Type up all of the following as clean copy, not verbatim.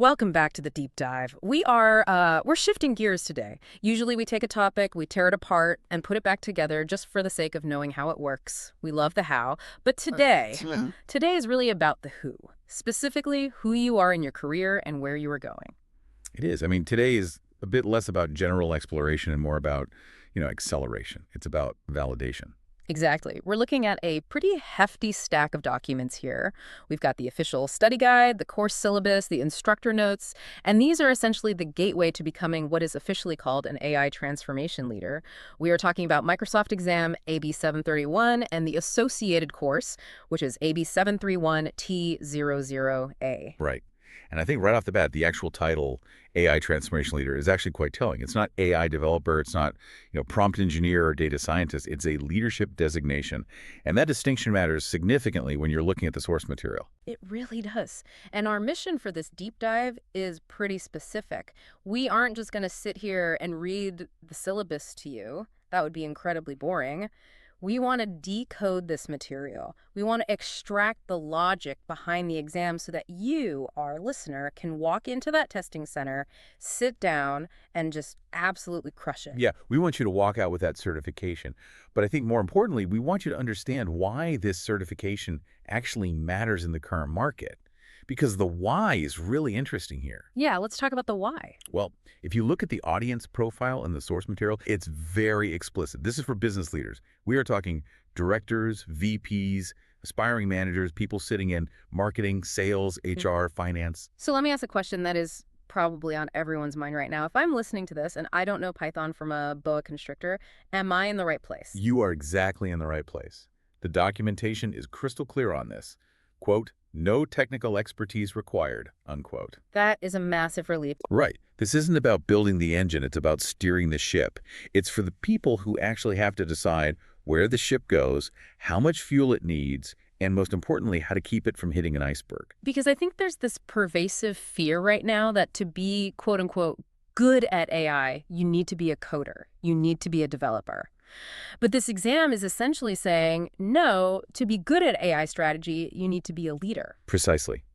Welcome back to the deep dive. We're shifting gears today. Usually we take a topic, we tear it apart and put it back together just for the sake of knowing how it works. We love the how, but today is really about the who. Specifically, who you are in your career and where you are going. It is. I mean, today is a bit less about general exploration and more about, acceleration. It's about validation. Exactly. We're looking at a pretty hefty stack of documents here. We've got the official study guide, the course syllabus, the instructor notes, and these are essentially the gateway to becoming what is officially called an AI transformation leader. We are talking about Microsoft exam AB-731 and the associated course, which is AB-731T00A. Right. And I think right off the bat, the actual title, AI Transformation Leader, is actually quite telling. It's not AI developer. It's not, prompt engineer or data scientist. It's a leadership designation. And that distinction matters significantly when you're looking at the source material. It really does. And our mission for this deep dive is pretty specific. We aren't just going to sit here and read the syllabus to you. That would be incredibly boring. We want to decode this material. We want to extract the logic behind the exam so that you, our listener, can walk into that testing center, sit down, and just absolutely crush it. Yeah, we want you to walk out with that certification. But I think more importantly, we want you to understand why this certification actually matters in the current market. Because the why is really interesting here. Yeah, let's talk about the why. Well, if you look at the audience profile in the source material, it's very explicit. This is for business leaders. We are talking directors, VPs, aspiring managers, people sitting in marketing, sales, HR, finance. So let me ask a question that is probably on everyone's mind right now. If I'm listening to this and I don't know Python from a boa constrictor, am I in the right place? You are exactly in the right place. The documentation is crystal clear on this. Quote, no technical expertise required, unquote. That is a massive relief. Right. This isn't about building the engine. It's about steering the ship. It's for the people who actually have to decide where the ship goes, how much fuel it needs, and most importantly, how to keep it from hitting an iceberg. Because I think there's this pervasive fear right now that to be, quote unquote, good at AI, you need to be a coder. You need to be a developer. But this exam is essentially saying, no, to be good at AI strategy, you need to be a leader. Precisely.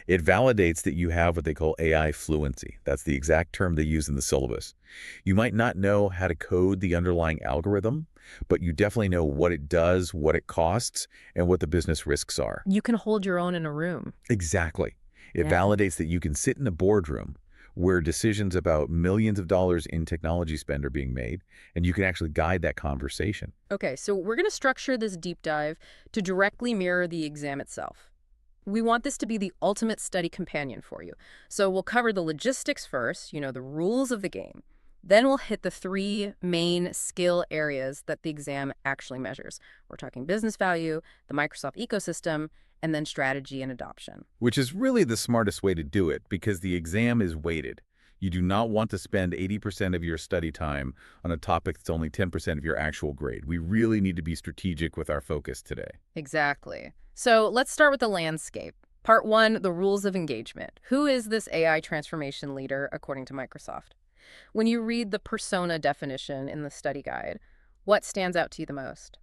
It validates that you have what they call AI fluency. That's the exact term they use in the syllabus. You might not know how to code the underlying algorithm, but you definitely know what it does, what it costs, and what the business risks are. You can hold your own in a room. Exactly. It Yeah. validates that you can sit in a boardroom where decisions about millions of dollars in technology spend are being made, and you can actually guide that conversation. Okay, so we're going to structure this deep dive to directly mirror the exam itself. We want this to be the ultimate study companion for you. So we'll cover the logistics first, the rules of the game. Then we'll hit the three main skill areas that the exam actually measures. We're talking business value, the Microsoft ecosystem, and then strategy and adoption. Which is really the smartest way to do it because the exam is weighted. You do not want to spend 80% of your study time on a topic that's only 10% of your actual grade. We really need to be strategic with our focus today. Exactly. So let's start with the landscape. Part one, the rules of engagement. Who is this AI transformation leader according to Microsoft? When you read the persona definition in the study guide, what stands out to you the most?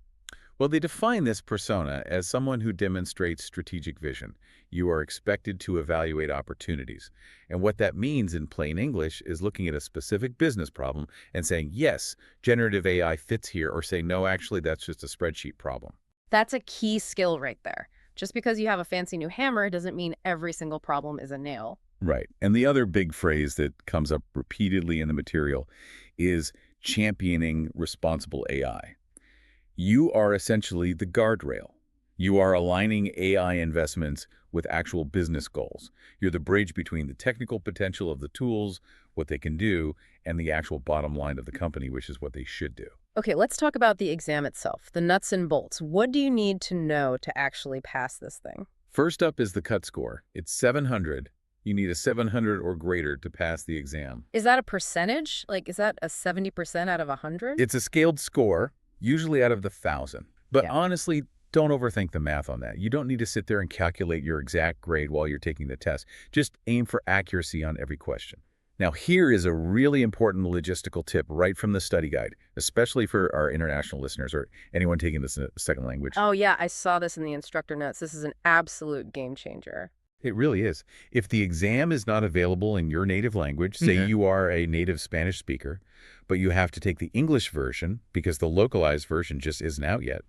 Well, they define this persona as someone who demonstrates strategic vision. You are expected to evaluate opportunities. And what that means in plain English is looking at a specific business problem and saying, yes, generative AI fits here, or saying, no, actually, that's just a spreadsheet problem. That's a key skill right there. Just because you have a fancy new hammer doesn't mean every single problem is a nail. Right. And the other big phrase that comes up repeatedly in the material is championing responsible AI. You are essentially the guardrail. You are aligning AI investments with actual business goals. You're the bridge between the technical potential of the tools, what they can do, and the actual bottom line of the company, which is what they should do. Okay, let's talk about the exam itself, the nuts and bolts. What do you need to know to actually pass this thing? First up is the cut score. It's 700. You need a 700 or greater to pass the exam. Is that a percentage? Like, is that a 70% out of 100? It's a scaled score, usually out of the 1,000. But Yeah. honestly, don't overthink the math on that. You don't need to sit there and calculate your exact grade while you're taking the test. Just aim for accuracy on every question. Now, here is a really important logistical tip right from the study guide, especially for our international listeners or anyone taking this in a second language. Oh, yeah, I saw this in the instructor notes. This is an absolute game changer. It really is. If the exam is not available in your native language, say Okay. you are a native Spanish speaker, but you have to take the English version because the localized version just isn't out yet,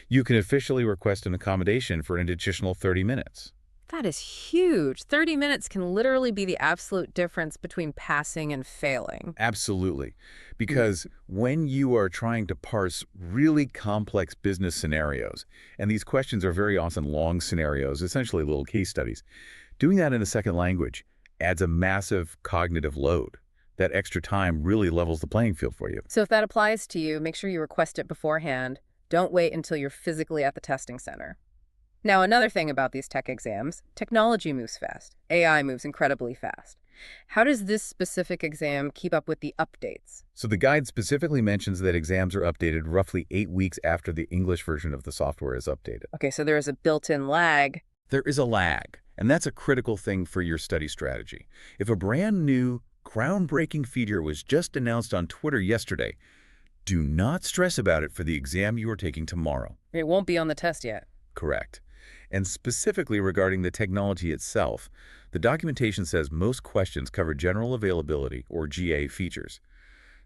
you can officially request an accommodation for an additional 30 minutes. That is huge. 30 minutes can literally be the absolute difference between passing and failing. Absolutely. Because when you are trying to parse really complex business scenarios, and these questions are very often long scenarios, essentially little case studies, doing that in a second language adds a massive cognitive load. That extra time really levels the playing field for you. So if that applies to you, make sure you request it beforehand. Don't wait until you're physically at the testing center. Now, another thing about these tech exams, technology moves fast. AI moves incredibly fast. How does this specific exam keep up with the updates? So the guide specifically mentions that exams are updated roughly 8 weeks after the English version of the software is updated. Okay, so there is a built-in lag. There is a lag, and that's a critical thing for your study strategy. If a brand new, groundbreaking feature was just announced on Twitter yesterday, do not stress about it for the exam you are taking tomorrow. It won't be on the test yet. Correct. And specifically regarding the technology itself, the documentation says most questions cover general availability, or GA, features.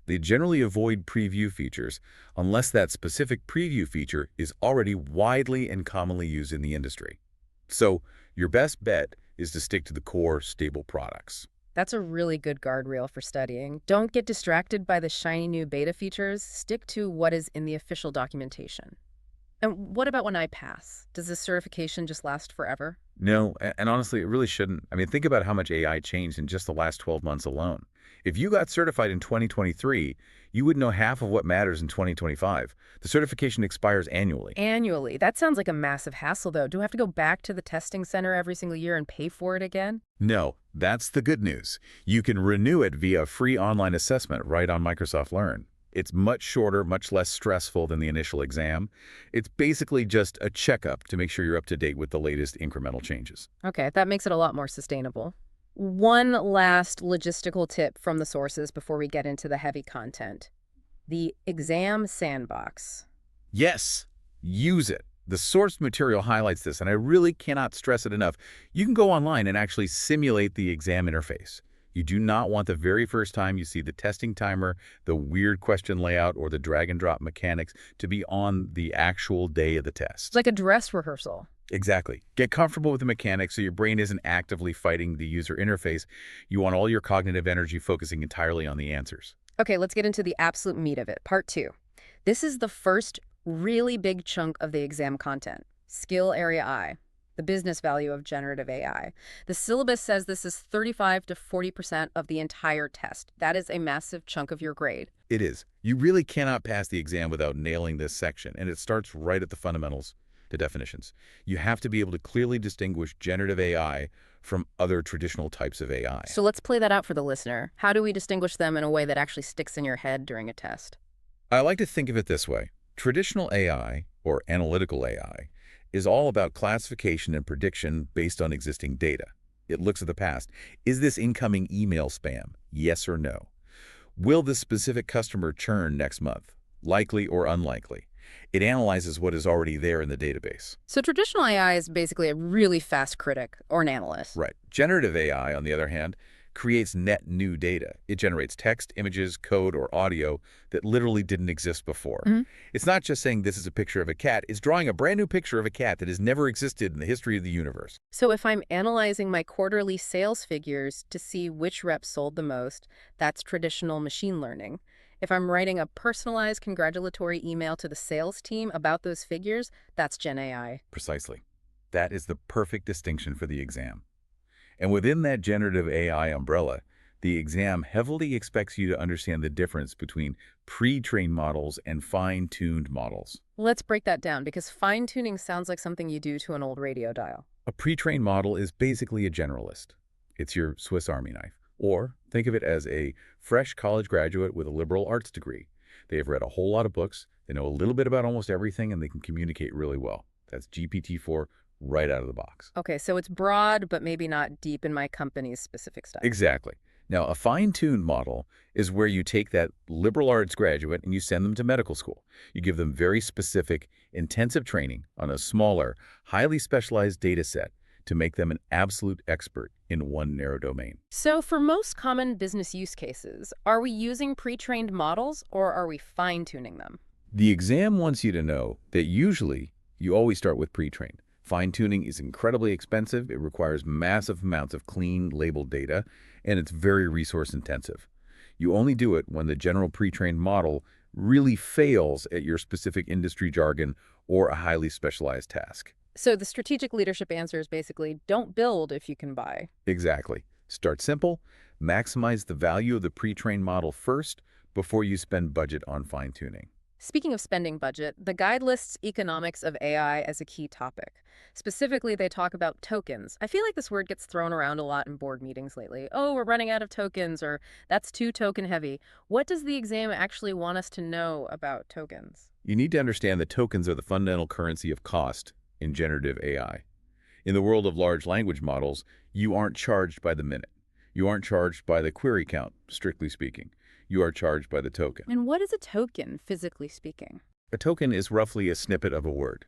They generally avoid preview features unless that specific preview feature is already widely and commonly used in the industry. So your best bet is to stick to the core, stable products. That's a really good guardrail for studying. Don't get distracted by the shiny new beta features. Stick to what is in the official documentation. And what about when I pass? Does this certification just last forever? No, and honestly, it really shouldn't. I mean, think about how much AI changed in just the last 12 months alone. If you got certified in 2023, you would know half of what matters in 2025. The certification expires annually. Annually. That sounds like a massive hassle, though. Do I have to go back to the testing center every single year and pay for it again? No, that's the good news. You can renew it via free online assessment right on Microsoft Learn. It's much shorter, much less stressful than the initial exam. It's basically just a checkup to make sure you're up to date with the latest incremental changes. Okay, that makes it a lot more sustainable. One last logistical tip from the sources before we get into the heavy content. The exam sandbox. Yes, use it. The source material highlights this, and I really cannot stress it enough. You can go online and actually simulate the exam interface. You do not want the very first time you see the testing timer, the weird question layout, or the drag and drop mechanics to be on the actual day of the test. It's like a dress rehearsal. Exactly. Get comfortable with the mechanics so your brain isn't actively fighting the user interface. You want all your cognitive energy focusing entirely on the answers. Okay, let's get into the absolute meat of it. Part 2. This is the first really big chunk of the exam content. Skill Area I. The business value of generative AI. The syllabus says this is 35 to 40% of the entire test. That is a massive chunk of your grade. It is. You really cannot pass the exam without nailing this section, and it starts right at the fundamentals, the definitions. You have to be able to clearly distinguish generative AI from other traditional types of AI. So let's play that out for the listener. How do we distinguish them in a way that actually sticks in your head during a test? I like to think of it this way. Traditional AI, or analytical AI, is all about classification and prediction based on existing data. It looks at the past. Is this incoming email spam? Yes or no? Will this specific customer churn next month? Likely or unlikely? It analyzes what is already there in the database. So traditional AI is basically a really fast critic or an analyst. Right. Generative AI, on the other hand, creates net new data. It generates text, images, code, or audio that literally didn't exist before. It's not just saying this is a picture of a cat. It's drawing a brand new picture of a cat that has never existed in the history of the universe. So if I'm analyzing my quarterly sales figures to see which reps sold the most, that's traditional machine learning. If I'm writing a personalized congratulatory email to the sales team about those figures, that's Gen AI. Precisely. That is the perfect distinction for the exam. And within that generative AI umbrella, the exam heavily expects you to understand the difference between pre-trained models and fine-tuned models. Let's break that down because fine-tuning sounds like something you do to an old radio dial. A pre-trained model is basically a generalist. It's your Swiss Army knife. Or think of it as a fresh college graduate with a liberal arts degree. They have read a whole lot of books, they know a little bit about almost everything, and they can communicate really well. That's GPT-4 right out of the box. Okay, so it's broad, but maybe not deep in my company's specific style. Exactly. Now, a fine-tuned model is where you take that liberal arts graduate and you send them to medical school. You give them very specific, intensive training on a smaller, highly specialized data set to make them an absolute expert in one narrow domain. So for most common business use cases, are we using pre-trained models or are we fine-tuning them? The exam wants you to know that usually you always start with pre-trained. Fine-tuning is incredibly expensive, it requires massive amounts of clean, labeled data, and it's very resource-intensive. You only do it when the general pre-trained model really fails at your specific industry jargon or a highly specialized task. So the strategic leadership answer is basically don't build if you can buy. Exactly. Start simple, maximize the value of the pre-trained model first before you spend budget on fine-tuning. Speaking of spending budget, the guide lists economics of AI as a key topic. Specifically, they talk about tokens. I feel like this word gets thrown around a lot in board meetings lately. Oh, we're running out of tokens, or that's too token heavy. What does the exam actually want us to know about tokens? You need to understand that tokens are the fundamental currency of cost in generative AI. In the world of large language models, you aren't charged by the minute. You aren't charged by the query count, strictly speaking. You are charged by the token. And what is a token, physically speaking? A token is roughly a snippet of a word.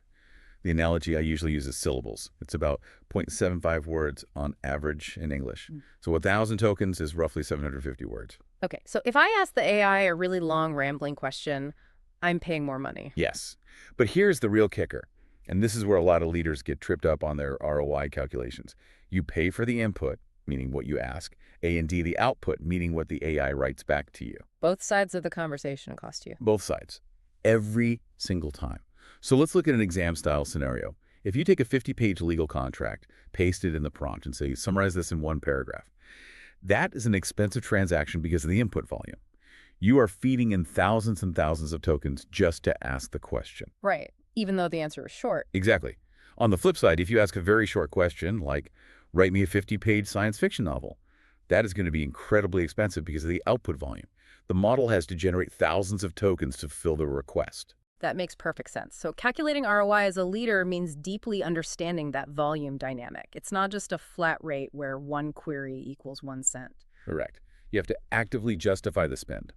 The analogy I usually use is syllables. It's about 0.75 words on average in English. So 1,000 tokens is roughly 750 words. Okay, so if I ask the AI a really long, rambling question, I'm paying more money. Yes. But here's the real kicker, and this is where a lot of leaders get tripped up on their ROI calculations. You pay for the input, meaning what you ask, and D, the output, meaning what the AI writes back to you. Both sides of the conversation cost you. Both sides. Every single time. So let's look at an exam-style scenario. If you take a 50-page legal contract, paste it in the prompt, and say, summarize this in one paragraph, that is an expensive transaction because of the input volume. You are feeding in thousands and thousands of tokens just to ask the question. Right, even though the answer is short. Exactly. On the flip side, if you ask a very short question, like, write me a 50-page science fiction novel, that is going to be incredibly expensive because of the output volume. The model has to generate thousands of tokens to fill the request. That makes perfect sense. So calculating ROI as a leader means deeply understanding that volume dynamic. It's not just a flat rate where one query equals 1 cent. Correct. You have to actively justify the spend.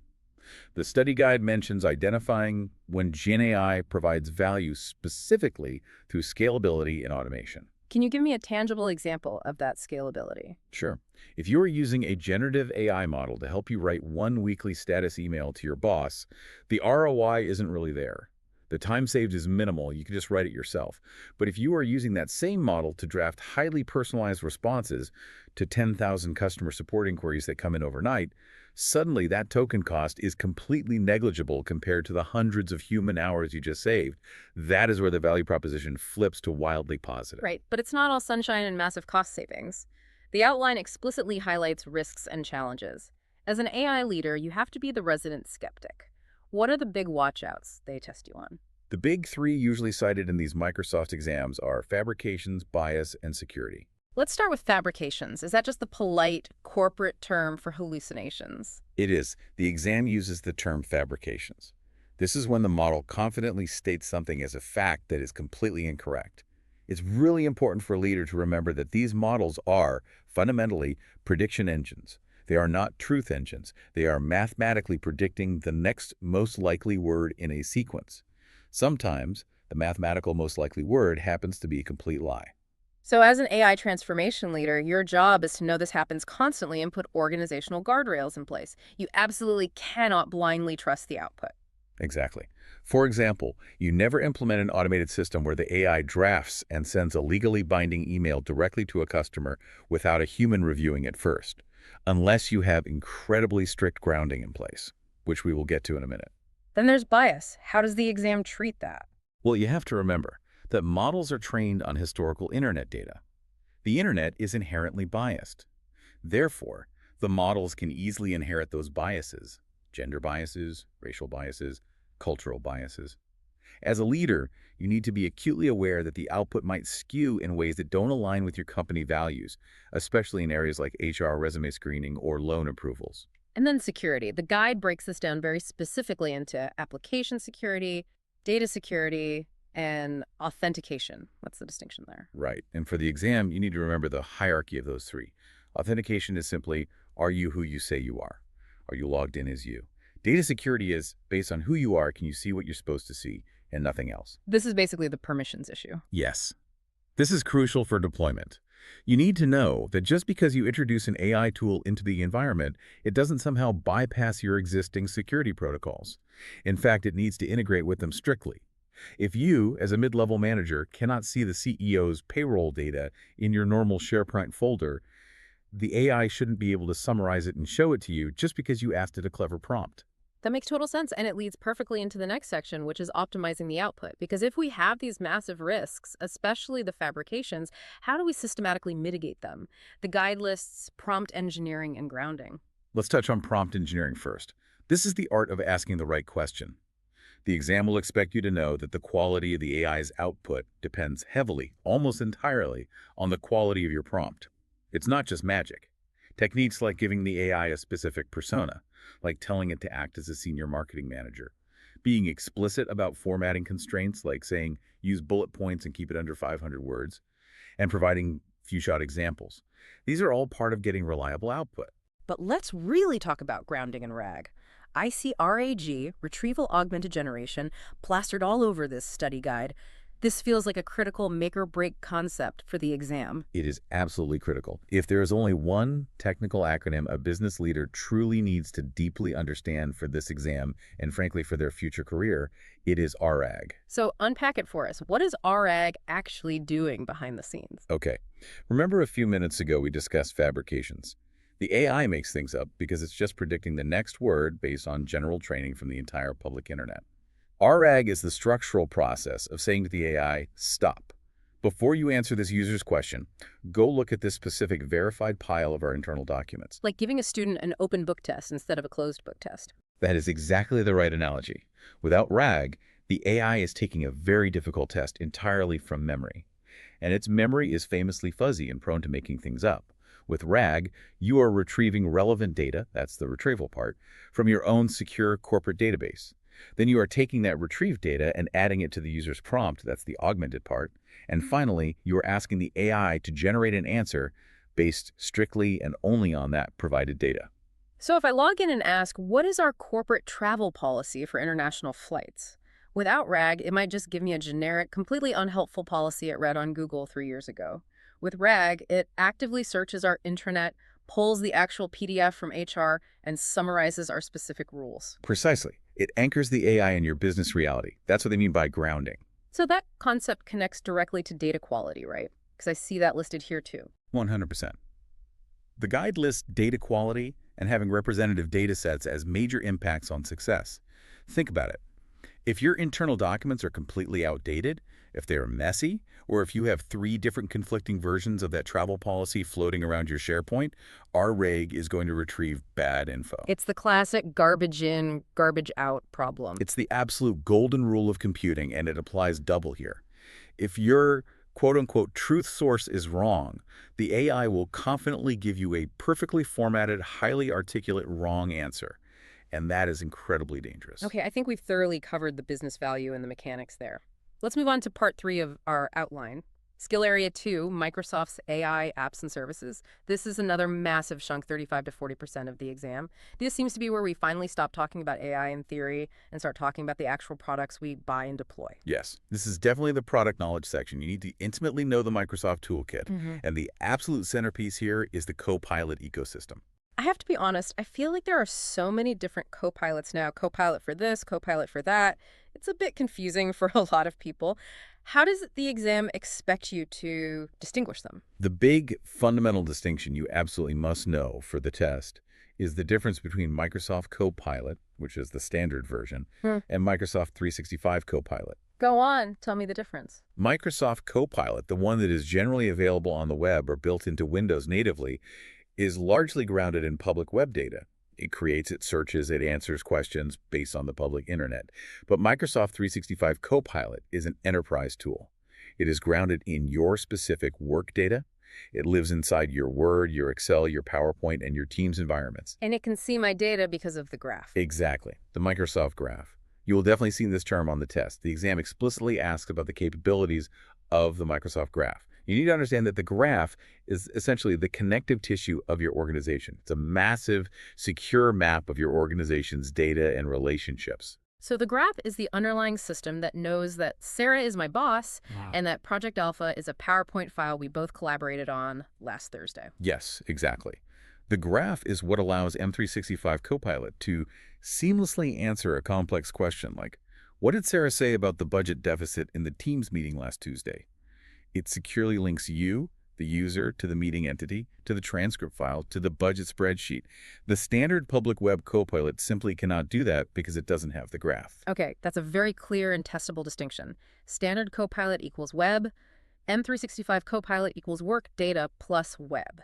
The study guide mentions identifying when GenAI provides value specifically through scalability and automation. Can you give me a tangible example of that scalability? Sure. If you are using a generative AI model to help you write one weekly status email to your boss, the ROI isn't really there. The time saved is minimal. You can just write it yourself. But if you are using that same model to draft highly personalized responses to 10,000 customer support inquiries that come in overnight, suddenly that token cost is completely negligible compared to the hundreds of human hours you just saved. That is where the value proposition flips to wildly positive. Right, but it's not all sunshine and massive cost savings. The outline explicitly highlights risks and challenges. As an AI leader, you have to be the resident skeptic. What are the big watchouts they test you on? The big three usually cited in these Microsoft exams are fabrications, bias, and security. Let's start with fabrications. Is that just the polite corporate term for hallucinations? It is. The exam uses the term fabrications. This is when the model confidently states something as a fact that is completely incorrect. It's really important for a leader to remember that these models are, fundamentally, prediction engines. They are not truth engines. They are mathematically predicting the next most likely word in a sequence. Sometimes, the mathematical most likely word happens to be a complete lie. So as an AI transformation leader, your job is to know this happens constantly and put organizational guardrails in place. You absolutely cannot blindly trust the output. Exactly. For example, you never implement an automated system where the AI drafts and sends a legally binding email directly to a customer without a human reviewing it first, unless you have incredibly strict grounding in place, which we will get to in a minute. Then there's bias. How does the exam treat that? Well, you have to remember that models are trained on historical internet data. The internet is inherently biased. Therefore, the models can easily inherit those biases: gender biases, racial biases, cultural biases. As a leader, you need to be acutely aware that the output might skew in ways that don't align with your company values, especially in areas like HR resume screening or loan approvals. And then security. The guide breaks this down very specifically into application security, data security, and authentication. What's the distinction there? Right. And for the exam, you need to remember the hierarchy of those three. Authentication is simply, are you who you say you are? Are you logged in as you? Data security is, based on who you are, can you see what you're supposed to see and nothing else? This is basically the permissions issue. Yes. This is crucial for deployment. You need to know that just because you introduce an AI tool into the environment, it doesn't somehow bypass your existing security protocols. In fact, it needs to integrate with them strictly. If you, as a mid-level manager, cannot see the CEO's payroll data in your normal SharePoint folder, the AI shouldn't be able to summarize it and show it to you just because you asked it a clever prompt. That makes total sense, and it leads perfectly into the next section, which is optimizing the output. Because if we have these massive risks, especially the fabrications, how do we systematically mitigate them? The guide lists prompt engineering and grounding. Let's touch on prompt engineering first. This is the art of asking the right question. The exam will expect you to know that the quality of the AI's output depends heavily, almost entirely, on the quality of your prompt. It's not just magic. Techniques like giving the AI a specific persona, like telling it to act as a senior marketing manager, being explicit about formatting constraints, like saying use bullet points and keep it under 500 words, and providing few-shot examples. These are all part of getting reliable output. But let's really talk about grounding and RAG. I see RAG, Retrieval Augmented Generation, plastered all over this study guide. This feels like a critical make-or-break concept for the exam. It is absolutely critical. If there is only one technical acronym a business leader truly needs to deeply understand for this exam, and frankly for their future career, it is RAG. So unpack it for us. What is RAG actually doing behind the scenes? Okay, remember a few minutes ago we discussed fabrications. The AI makes things up because it's just predicting the next word based on general training from the entire public internet. RAG is the structural process of saying to the AI, stop. Before you answer this user's question, go look at this specific verified pile of our internal documents. Like giving a student an open book test instead of a closed book test. That is exactly the right analogy. Without RAG, the AI is taking a very difficult test entirely from memory. And its memory is famously fuzzy and prone to making things up. With RAG, you are retrieving relevant data, that's the retrieval part, from your own secure corporate database. Then you are taking that retrieved data and adding it to the user's prompt, that's the augmented part. And finally, you are asking the AI to generate an answer based strictly and only on that provided data. So if I log in and ask, what is our corporate travel policy for international flights? Without RAG, it might just give me a generic, completely unhelpful policy it read on Google 3 years ago. With RAG, it actively searches our intranet, pulls the actual PDF from HR, and summarizes our specific rules. Precisely. It anchors the AI in your business reality. That's what they mean by grounding. So that concept connects directly to data quality, right? Because I see that listed here too. 100%. The guide lists data quality and having representative data sets as major impacts on success. Think about it. If your internal documents are completely outdated, if they're messy, or if you have 3 different conflicting versions of that travel policy floating around your SharePoint, RAG is going to retrieve bad info. It's the classic garbage in, garbage out problem. It's the absolute golden rule of computing, and it applies double here. If your quote-unquote truth source is wrong, the AI will confidently give you a perfectly formatted, highly articulate wrong answer. And that is incredibly dangerous. Okay, I think we've thoroughly covered the business value and the mechanics there. Let's move on to part 3 of our outline. Skill Area 2, Microsoft's AI apps and services. This is another massive chunk, 35 to 40% of the exam. This seems to be where we finally stop talking about AI in theory and start talking about the actual products we buy and deploy. Yes, this is definitely the product knowledge section. You need to intimately know the Microsoft toolkit. And the absolute centerpiece here is the Copilot ecosystem. I have to be honest, I feel like there are so many different Copilots now. Copilot for this, Copilot for that. It's a bit confusing for a lot of people. How does the exam expect you to distinguish them? The big fundamental distinction you absolutely must know for the test is the difference between Microsoft Copilot, which is the standard version, and Microsoft 365 Copilot. Go on, tell me the difference. Microsoft Copilot, the one that is generally available on the web or built into Windows natively, is largely grounded in public web data. It creates, it searches, it answers questions based on the public internet. But Microsoft 365 Copilot is an enterprise tool. It is grounded in your specific work data. It lives inside your Word, your Excel, your PowerPoint, and your Teams environments. And it can see my data because of the graph. Exactly, the Microsoft graph. You will definitely see this term on the test. The exam explicitly asks about the capabilities of the Microsoft graph. You need to understand that the graph is essentially the connective tissue of your organization. It's a massive, secure map of your organization's data and relationships. So the graph is the underlying system that knows that Sarah is my boss Wow. and that Project Alpha is a PowerPoint file we both collaborated on last Thursday. Yes, exactly. The graph is what allows M365 Copilot to seamlessly answer a complex question like, what did Sarah say about the budget deficit in the Teams meeting last Tuesday? It securely links you, the user, to the meeting entity, to the transcript file, to the budget spreadsheet. The standard public web Copilot simply cannot do that because it doesn't have the graph. Okay, that's a very clear and testable distinction. Standard Copilot equals web, M365 Copilot equals work data plus web.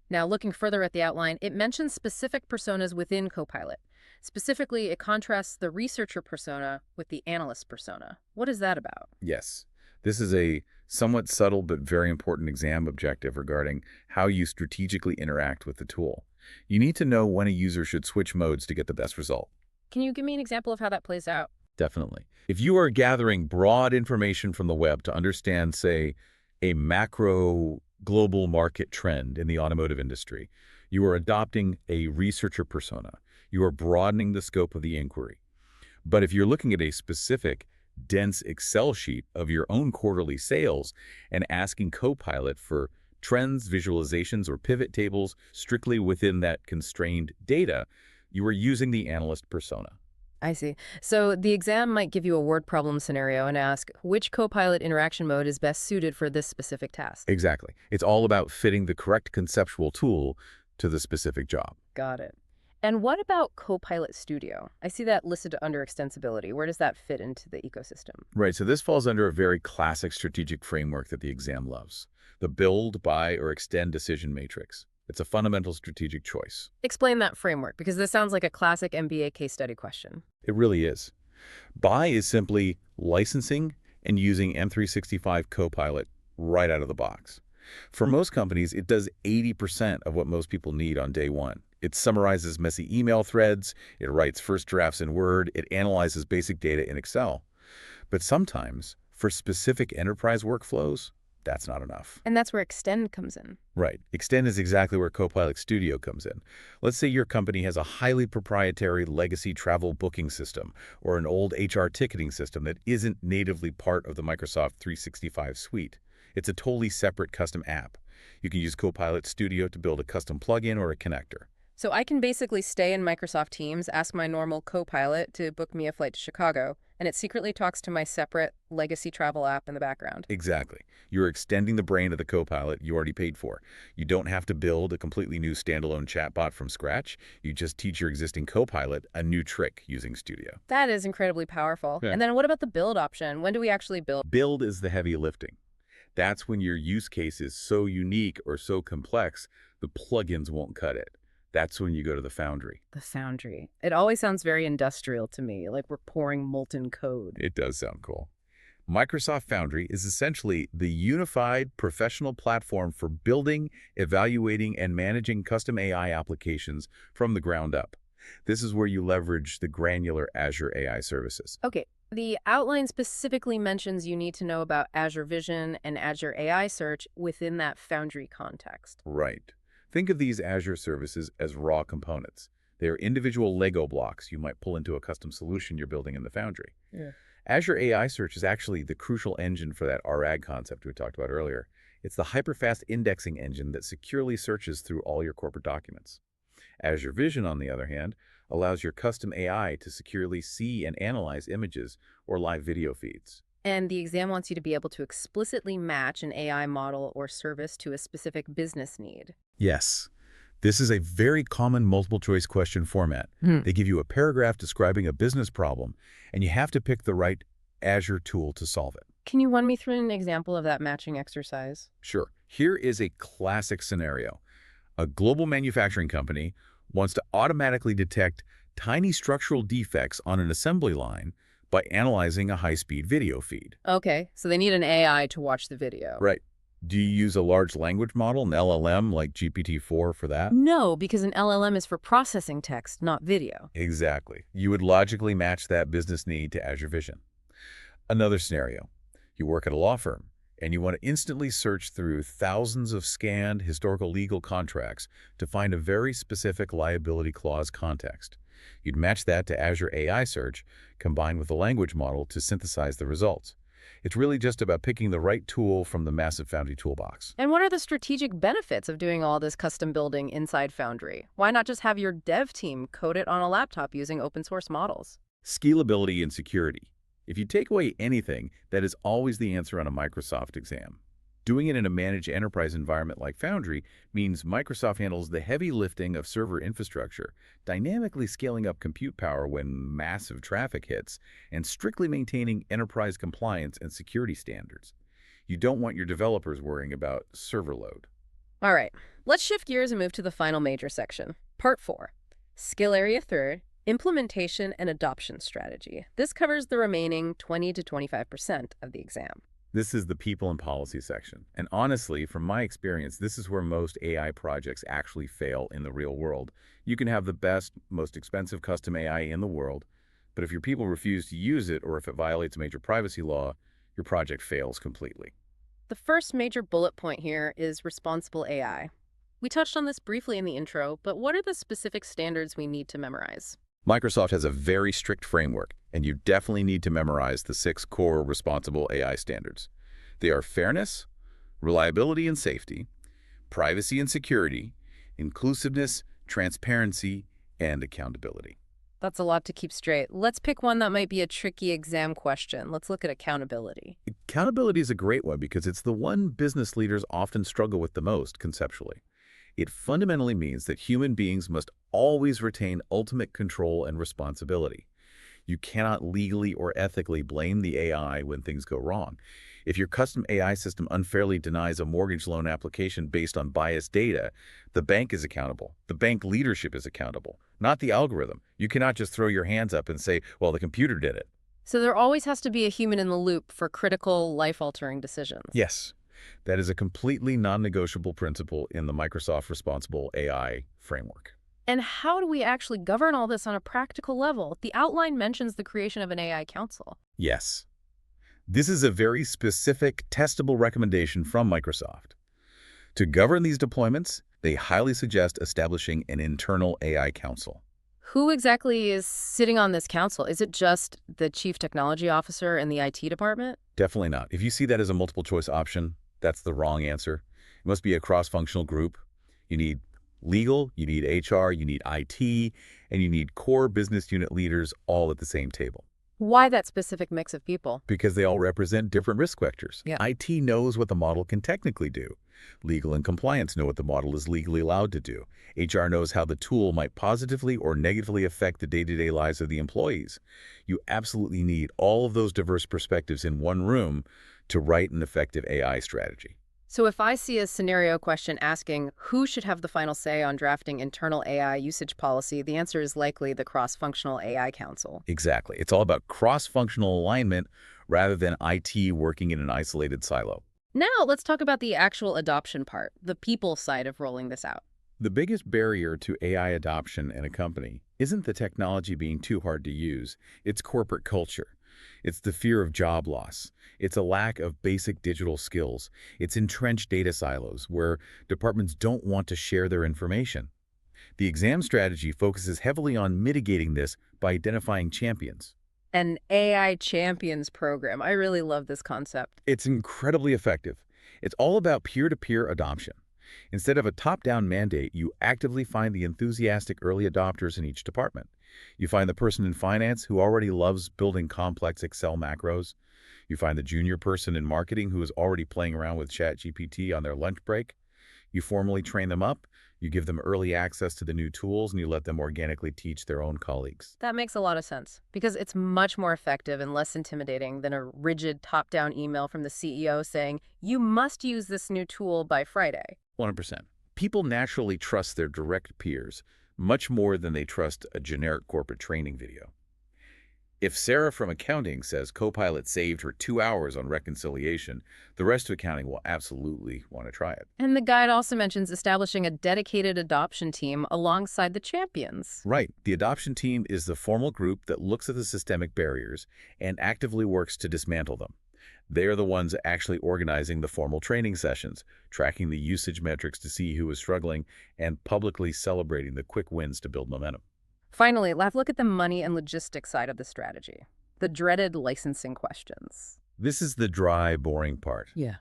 Now, looking further at the outline, it mentions specific personas within Copilot. Specifically, it contrasts the researcher persona with the analyst persona. What is that about? Yes, this is a somewhat subtle but very important exam objective regarding how you strategically interact with the tool. You need to know when a user should switch modes to get the best result. Can you give me an example of how that plays out? Definitely. If you are gathering broad information from the web to understand, say, a macro global market trend in the automotive industry, you are adopting a researcher persona. You are broadening the scope of the inquiry. But if you're looking at a specific, dense Excel sheet of your own quarterly sales and asking Copilot for trends, visualizations, or pivot tables strictly within that constrained data, you are using the analyst persona. I see. So the exam might give you a word problem scenario and ask which Copilot interaction mode is best suited for this specific task. Exactly. It's all about fitting the correct conceptual tool to the specific job. Got it. And what about Copilot Studio? I see that listed under extensibility. Where does that fit into the ecosystem? Right, so this falls under a very classic strategic framework that the exam loves, the build, buy, or extend decision matrix. It's a fundamental strategic choice. Explain that framework, because this sounds like a classic MBA case study question. It really is. Buy is simply licensing and using M365 Copilot right out of the box. For most companies, it does 80% of what most people need on day one. It summarizes messy email threads, it writes first drafts in Word, it analyzes basic data in Excel. But sometimes, for specific enterprise workflows, that's not enough. And that's where Extend comes in. Right. Extend is exactly where Copilot Studio comes in. Let's say your company has a highly proprietary legacy travel booking system or an old HR ticketing system that isn't natively part of the Microsoft 365 suite. It's a totally separate custom app. You can use Copilot Studio to build a custom plugin or a connector. So I can basically stay in Microsoft Teams, ask my normal Copilot to book me a flight to Chicago, and it secretly talks to my separate legacy travel app in the background. Exactly. You're extending the brain of the Copilot you already paid for. You don't have to build a completely new standalone chatbot from scratch. You just teach your existing Copilot a new trick using Studio. That is incredibly powerful. Yeah. And then what about the build option? When do we actually build? Build is the heavy lifting. That's when your use case is so unique or so complex, the plugins won't cut it. That's when you go to the Foundry. The Foundry. It always sounds very industrial to me, like we're pouring molten code. It does sound cool. Microsoft Foundry is essentially the unified professional platform for building, evaluating, and managing custom AI applications from the ground up. This is where you leverage the granular Azure AI services. Okay, the outline specifically mentions you need to know about Azure Vision and Azure AI Search within that Foundry context. Right. Think of these Azure services as raw components. They are individual Lego blocks you might pull into a custom solution you're building in the Foundry. Yeah. Azure AI Search is actually the crucial engine for that RAG concept we talked about earlier. It's the hyperfast indexing engine that securely searches through all your corporate documents. Azure Vision, on the other hand, allows your custom AI to securely see and analyze images or live video feeds. And the exam wants you to be able to explicitly match an AI model or service to a specific business need. Yes. This is a very common multiple-choice question format. They give you a paragraph describing a business problem, and you have to pick the right Azure tool to solve it. Can you run me through an example of that matching exercise? Sure. Here is a classic scenario. A global manufacturing company wants to automatically detect tiny structural defects on an assembly line by analyzing a high-speed video feed. Okay, so they need an AI to watch the video. Right. Do you use a large language model, an LLM like GPT-4 for that? No, because an LLM is for processing text, not video. Exactly. You would logically match that business need to Azure Vision. Another scenario. You work at a law firm, and you want to instantly search through thousands of scanned historical legal contracts to find a very specific liability clause context. You'd match that to Azure AI search, combined with a language model to synthesize the results. It's really just about picking the right tool from the massive Foundry toolbox. And what are the strategic benefits of doing all this custom building inside Foundry? Why not just have your dev team code it on a laptop using open source models? Scalability and security. If you take away anything, that is always the answer on a Microsoft exam. Doing it in a managed enterprise environment like Foundry means Microsoft handles the heavy lifting of server infrastructure, dynamically scaling up compute power when massive traffic hits, and strictly maintaining enterprise compliance and security standards. You don't want your developers worrying about server load. All right, let's shift gears and move to the final major section. Part 4, Skill Area Third, Implementation and Adoption Strategy. This covers the remaining 20 to 25% of the exam. This is the people and policy section. And honestly, from my experience, this is where most AI projects actually fail in the real world. You can have the best, most expensive custom AI in the world, but if your people refuse to use it or if it violates a major privacy law, your project fails completely. The first major bullet point here is responsible AI. We touched on this briefly in the intro, but what are the specific standards we need to memorize? Microsoft has a very strict framework, and you definitely need to memorize the 6 core responsible AI standards. They are fairness, reliability and safety, privacy and security, inclusiveness, transparency, and accountability. That's a lot to keep straight. Let's pick one that might be a tricky exam question. Let's look at accountability. Accountability is a great one because it's the one business leaders often struggle with the most conceptually. It fundamentally means that human beings must always retain ultimate control and responsibility. You cannot legally or ethically blame the AI when things go wrong. If your custom AI system unfairly denies a mortgage loan application based on biased data, the bank is accountable. The bank leadership is accountable, not the algorithm. You cannot just throw your hands up and say, well, the computer did it. So there always has to be a human in the loop for critical, life-altering decisions. Yes, that is a completely non-negotiable principle in the Microsoft Responsible AI framework. And how do we actually govern all this on a practical level? The outline mentions the creation of an AI council. Yes. This is a very specific, testable recommendation from Microsoft. To govern these deployments, they highly suggest establishing an internal AI council. Who exactly is sitting on this council? Is it just the chief technology officer and the IT department? Definitely not. If you see that as a multiple choice option, that's the wrong answer. It must be a cross-functional group. You need legal, you need HR, you need IT, and you need core business unit leaders all at the same table. Why that specific mix of people? Because they all represent different risk vectors. Yeah. IT knows what the model can technically do. Legal and compliance know what the model is legally allowed to do. HR knows how the tool might positively or negatively affect the day-to-day lives of the employees. You absolutely need all of those diverse perspectives in one room to write an effective AI strategy. So if I see a scenario question asking who should have the final say on drafting internal AI usage policy, the answer is likely the cross-functional AI council. Exactly. It's all about cross-functional alignment rather than IT working in an isolated silo. Now let's talk about the actual adoption part, the people side of rolling this out. The biggest barrier to AI adoption in a company isn't the technology being too hard to use, it's corporate culture. It's the fear of job loss. It's a lack of basic digital skills. It's entrenched data silos where departments don't want to share their information. The exam strategy focuses heavily on mitigating this by identifying champions. An AI champions program. I really love this concept. It's incredibly effective. It's all about peer-to-peer adoption. Instead of a top-down mandate, you actively find the enthusiastic early adopters in each department. You find the person in finance who already loves building complex Excel macros. You find the junior person in marketing who is already playing around with ChatGPT on their lunch break. You formally train them up, you give them early access to the new tools, and you let them organically teach their own colleagues. That makes a lot of sense because it's much more effective and less intimidating than a rigid top-down email from the CEO saying, you must use this new tool by Friday. 100%. People naturally trust their direct peers much more than they trust a generic corporate training video. If Sarah from accounting says Copilot saved her 2 hours on reconciliation, the rest of accounting will absolutely want to try it. And the guide also mentions establishing a dedicated adoption team alongside the champions. Right. The adoption team is the formal group that looks at the systemic barriers and actively works to dismantle them. They are the ones actually organizing the formal training sessions, tracking the usage metrics to see who is struggling, and publicly celebrating the quick wins to build momentum. Finally, let's look at the money and logistics side of the strategy, the dreaded licensing questions. This is the dry, boring part, Yeah.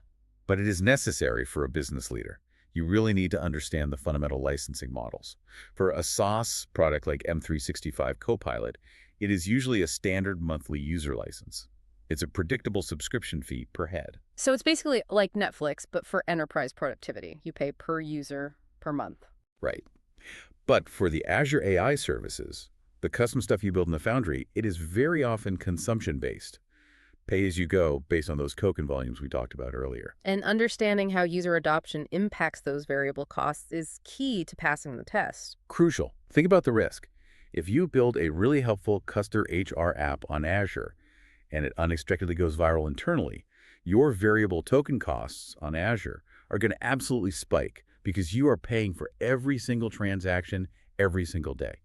but it is necessary for a business leader. You really need to understand the fundamental licensing models. For a SaaS product like M365 Copilot, it is usually a standard monthly user license. It's a predictable subscription fee per head. So it's basically like Netflix, but for enterprise productivity. You pay per user per month. Right. But for the Azure AI services, the custom stuff you build in the Foundry, it is very often consumption-based. Pay as you go based on those token volumes we talked about earlier. And understanding how user adoption impacts those variable costs is key to passing the test. Crucial. Think about the risk. If you build a really helpful customer HR app on Azure and it unexpectedly goes viral internally, your variable token costs on Azure are going to absolutely spike because you are paying for every single transaction every single day.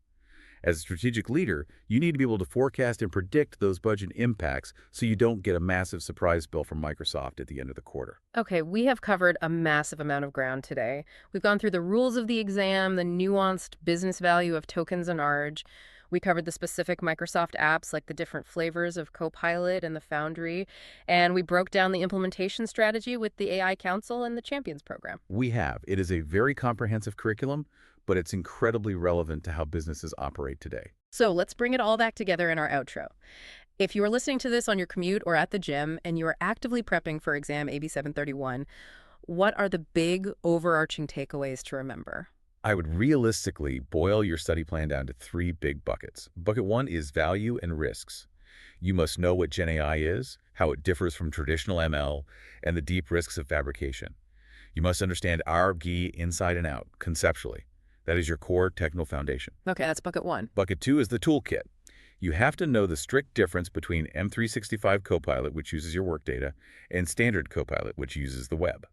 As a strategic leader, you need to be able to forecast and predict those budget impacts so you don't get a massive surprise bill from Microsoft at the end of the quarter. Okay, we have covered a massive amount of ground today. We've gone through the rules of the exam, the nuanced business value of tokens and ARG. We covered the specific Microsoft apps like the different flavors of Copilot and the Foundry, and we broke down the implementation strategy with the AI Council and the Champions program. We have. It is a very comprehensive curriculum, but it's incredibly relevant to how businesses operate today. So let's bring it all back together in our outro. If you are listening to this on your commute or at the gym and you are actively prepping for exam AB-731, what are the big overarching takeaways to remember? I would realistically boil your study plan down to three big buckets. Bucket one is value and risks. You must know what Gen AI is, how it differs from traditional ML, and the deep risks of fabrication. You must understand ARG inside and out, conceptually. That is your core technical foundation. Okay, that's bucket one. Bucket two is the toolkit. You have to know the strict difference between M365 Copilot, which uses your work data, and standard Copilot, which uses the web.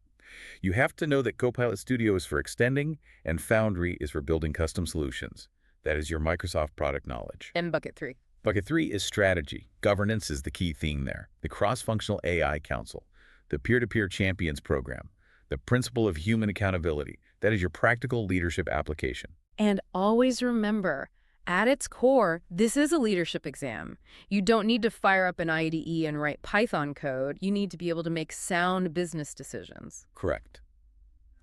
You have to know that Copilot Studio is for extending and Foundry is for building custom solutions. That is your Microsoft product knowledge. And bucket three. Bucket three is strategy. Governance is the key theme there. The Cross-Functional AI Council, the Peer-to-Peer Champions Program, the Principle of Human Accountability. That is your practical leadership application. And always remember, at its core, this is a leadership exam. You don't need to fire up an IDE and write Python code. You need to be able to make sound business decisions. Correct.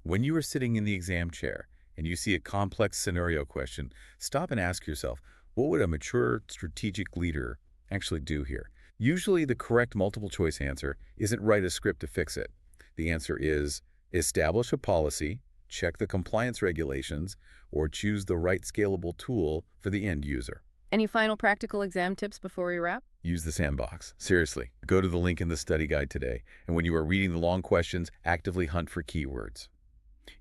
When you are sitting in the exam chair and you see a complex scenario question, stop and ask yourself, what would a mature strategic leader actually do here? Usually the correct multiple choice answer isn't write a script to fix it. The answer is establish a policy, check the compliance regulations, or choose the right scalable tool for the end user. Any final practical exam tips before we wrap? Use the sandbox. Seriously, go to the link in the study guide today, and when you are reading the long questions, actively hunt for keywords.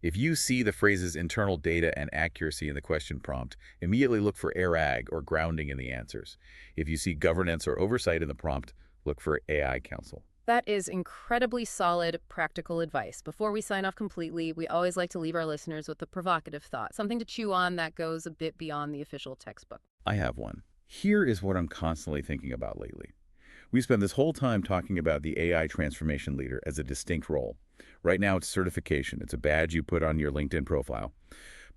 If you see the phrases internal data and accuracy in the question prompt, immediately look for ARAG or grounding in the answers. If you see governance or oversight in the prompt, look for AI Council. That is incredibly solid, practical advice. Before we sign off completely, we always like to leave our listeners with a provocative thought, something to chew on that goes a bit beyond the official textbook. I have one. Here is what I'm constantly thinking about lately. We spend this whole time talking about the AI transformation leader as a distinct role. Right now, it's certification. It's a badge you put on your LinkedIn profile.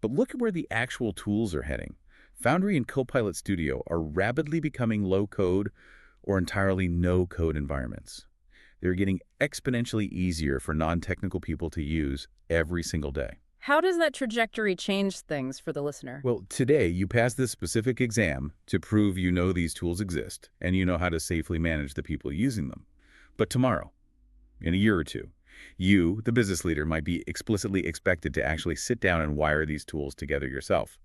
But look at where the actual tools are heading. Foundry and Copilot Studio are rapidly becoming low-code or entirely no-code environments. They're getting exponentially easier for non-technical people to use every single day. How does that trajectory change things for the listener? Well, today you pass this specific exam to prove you know these tools exist and you know how to safely manage the people using them. But tomorrow, in a year or two, you, the business leader, might be explicitly expected to actually sit down and wire these tools together yourself.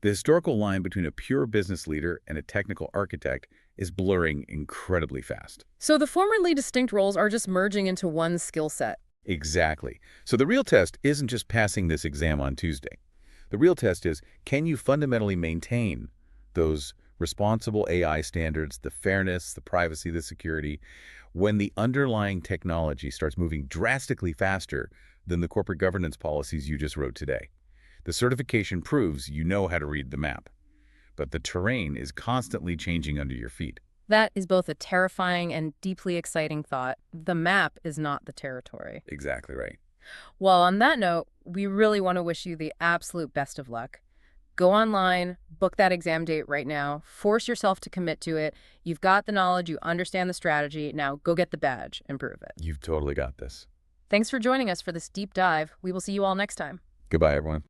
The historical line between a pure business leader and a technical architect is blurring incredibly fast. So the formerly distinct roles are just merging into one skill set. Exactly. So the real test isn't just passing this exam on Tuesday. The real test is, can you fundamentally maintain those responsible AI standards, the fairness, the privacy, the security, when the underlying technology starts moving drastically faster than the corporate governance policies you just wrote today? The certification proves you know how to read the map, but the terrain is constantly changing under your feet. That is both a terrifying and deeply exciting thought. The map is not the territory. Exactly right. Well, on that note, we really want to wish you the absolute best of luck. Go online, Book that exam date right now. Force yourself to commit to it. You've got the knowledge. You understand the strategy. Now go get the badge and prove it. You've totally got this. Thanks for joining us for this deep dive. We will see you all next time. Goodbye, everyone.